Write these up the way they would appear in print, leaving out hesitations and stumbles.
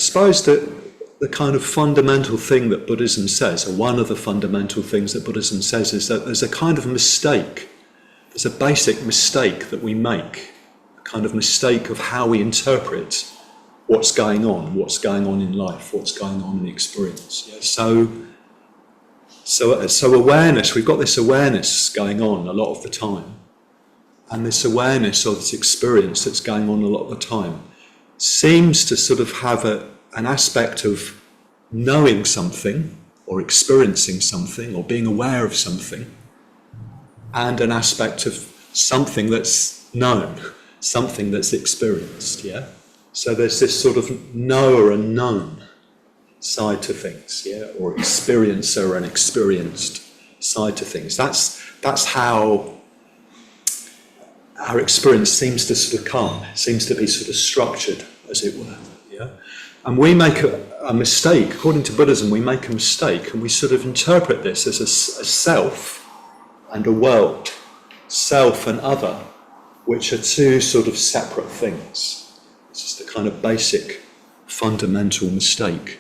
suppose that the kind of fundamental thing that Buddhism says, or one of the fundamental things that Buddhism says, is that there's a kind of mistake. There's a basic mistake that we make, a kind of mistake of how we interpret what's going on in life, what's going on in experience. Yeah? So awareness, we've got this awareness going on a lot of the time, and this awareness or this experience that's going on a lot of the time seems to sort of have an aspect of knowing something or experiencing something or being aware of something, and an aspect of something that's known, something that's experienced, yeah? So there's this sort of knower and known side to things, yeah? Or experiencer and experienced side to things. That's how our experience seems to sort of come, seems to be sort of structured, as it were, yeah? And we make a mistake, according to Buddhism, we make a mistake, and we sort of interpret this as a self and a world, self and other, which are two sort of separate things. This is the kind of basic, fundamental mistake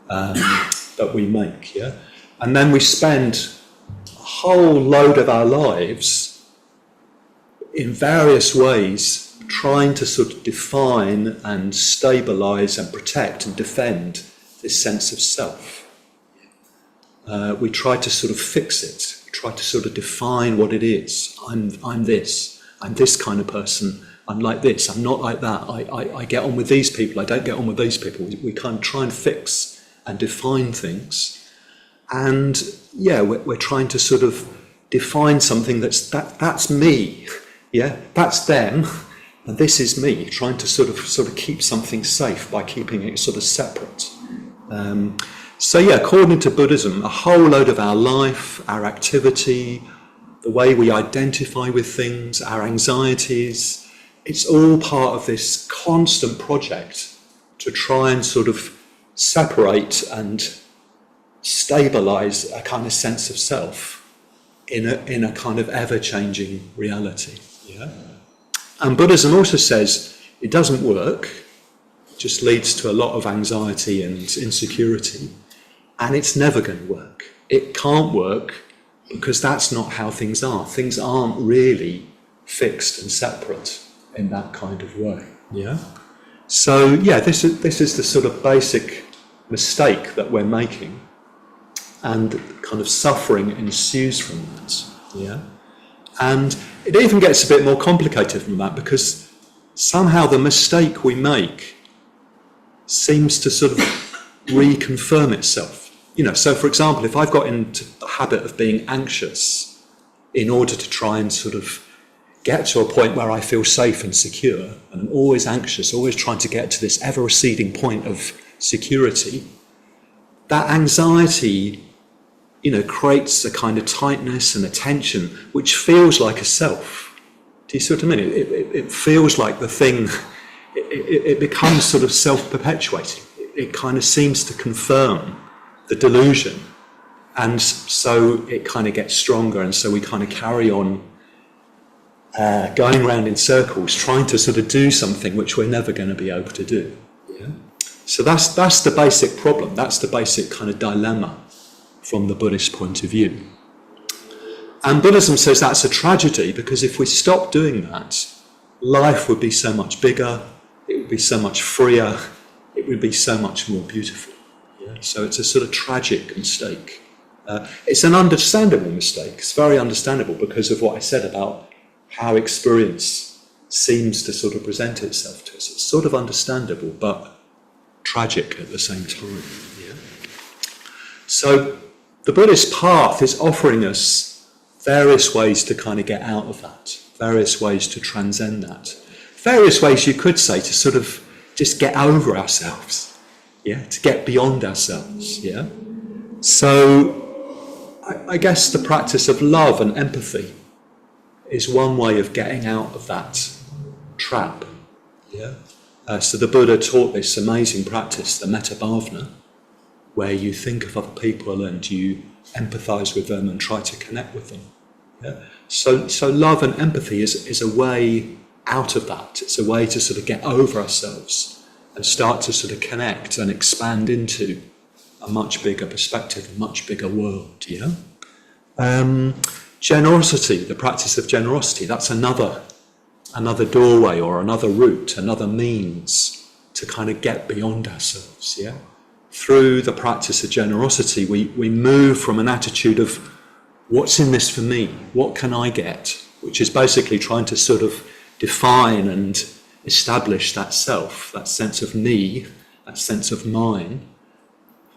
that we make, yeah? And then we spend a whole load of our lives in various ways trying to sort of define and stabilise and protect and defend this sense of self. We try to sort of fix it, we try to sort of define what it is. I'm this kind of person, I'm like this, I'm not like that, I get on with these people, I don't get on with these people. We kind of try and fix and define things. And yeah, we're trying to sort of define something that's me, yeah, that's them, and this is me, trying to sort of keep something safe by keeping it sort of separate. So yeah, according to Buddhism, a whole load of our life, our activity, the way we identify with things, our anxieties, it's all part of this constant project to try and sort of separate and stabilise a kind of sense of self in a kind of ever-changing reality. Yeah? And Buddhism also says it doesn't work, it just leads to a lot of anxiety and insecurity, and it's never going to work. It can't work because that's not how things are. Things aren't really fixed and separate in that kind of way. Yeah. So yeah, this is the sort of basic mistake that we're making, and kind of suffering ensues from that. Yeah. And it even gets a bit more complicated than that, because somehow the mistake we make seems to sort of reconfirm itself. You know, so for example, if I've got into the habit of being anxious in order to try and sort of get to a point where I feel safe and secure, and I'm always anxious, always trying to get to this ever-receding point of security, that anxiety, you know, creates a kind of tightness and a tension which feels like a self. Do you see what I mean? It feels like the thing, it becomes sort of self-perpetuating. It kind of seems to confirm the delusion, and so it kind of gets stronger, and so we kind of carry on going around in circles, trying to sort of do something which we're never going to be able to do. Yeah? So that's the basic problem, that's the basic kind of dilemma from the Buddhist point of view. And Buddhism says that's a tragedy, because if we stop doing that, life would be so much bigger, it would be so much freer, it would be so much more beautiful. Yeah? So it's a sort of tragic mistake. It's an understandable mistake, it's very understandable because of what I said about how experience seems to sort of present itself to us. It's sort of understandable, but tragic at the same time. Yeah? So the Buddhist path is offering us various ways to kind of get out of that, various ways to transcend that, various ways, you could say, to sort of just get over ourselves, yeah, to get beyond ourselves. Yeah. So I guess the practice of love and empathy is one way of getting out of that trap. Yeah. So the Buddha taught this amazing practice, the metta bhavana, where you think of other people and you empathise with them and try to connect with them. Yeah? So love and empathy is a way out of that. It's a way to sort of get over ourselves and start to sort of connect and expand into a much bigger perspective, a much bigger world, yeah? Generosity, the practice of generosity, that's another doorway or another route, another means to kind of get beyond ourselves, yeah? Through the practice of generosity, we move from an attitude of, what's in this for me? What can I get? Which is basically trying to sort of define and establish that self, that sense of me, that sense of mine.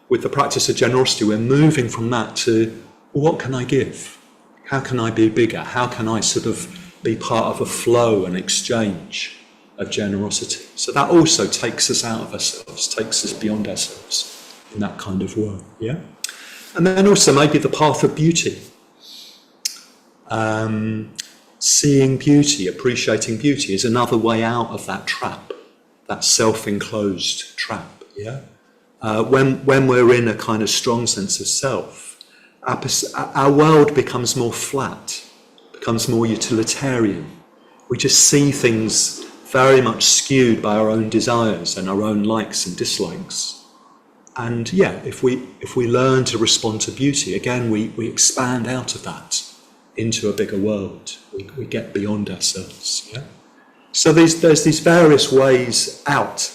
With the practice of generosity, we're moving from that to, well, what can I give? How can I be bigger? How can I sort of be part of a flow and exchange of generosity? So that also takes us out of ourselves, takes us beyond ourselves in that kind of way, yeah? And then also maybe the path of beauty. Seeing beauty, appreciating beauty is another way out of that trap, that self-enclosed trap, yeah? When we're in a kind of strong sense of self, our world becomes more flat, becomes more utilitarian. We just see things very much skewed by our own desires and our own likes and dislikes. And yeah, if we learn to respond to beauty, again, we expand out of that into a bigger world. We get beyond ourselves, yeah? So there's these various ways out,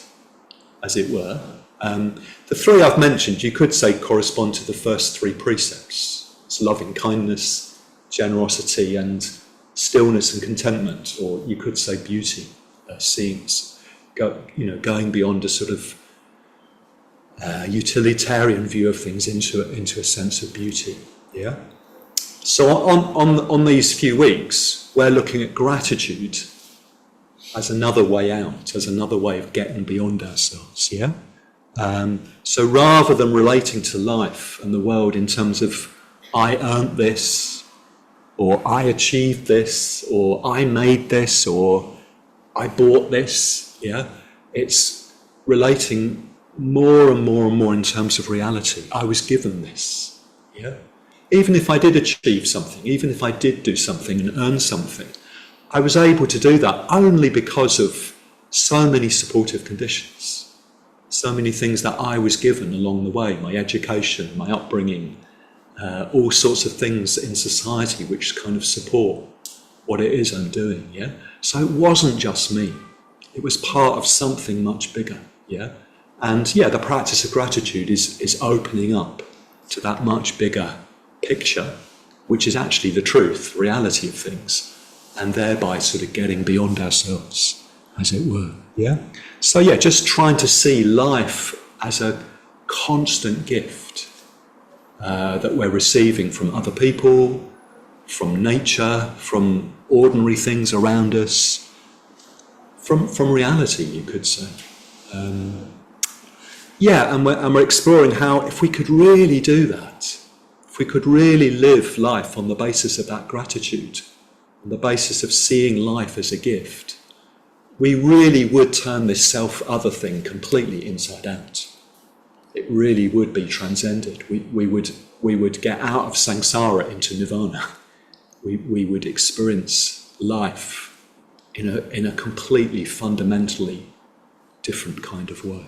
as it were. The three I've mentioned, you could say, correspond to the first three precepts. It's loving kindness, generosity, and stillness and contentment, or you could say beauty, going beyond a sort of utilitarian view of things into a sense of beauty, yeah? So on these few weeks, we're looking at gratitude as another way out, as another way of getting beyond ourselves, yeah? So rather than relating to life and the world in terms of, I earned this, or I achieved this, or I made this, or I bought this, yeah? It's relating more and more and more in terms of reality. I was given this, yeah? Even if I did achieve something, even if I did do something and earn something, I was able to do that only because of so many supportive conditions, so many things that I was given along the way, my education, my upbringing, all sorts of things in society which kind of support what it is I'm doing, yeah? So it wasn't just me. It was part of something much bigger, yeah? And yeah, the practice of gratitude is opening up to that much bigger picture, which is actually the truth, reality of things, and thereby sort of getting beyond ourselves, as it were, yeah? So yeah, just trying to see life as a constant gift that we're receiving from other people, from nature, from ordinary things around us, from reality, you could say. And we're exploring how, if we could really do that, if we could really live life on the basis of that gratitude, on the basis of seeing life as a gift, we really would turn this self-other thing completely inside out. It really would be transcended. We would get out of samsara into nirvana. We would experience life in a completely fundamentally different kind of way.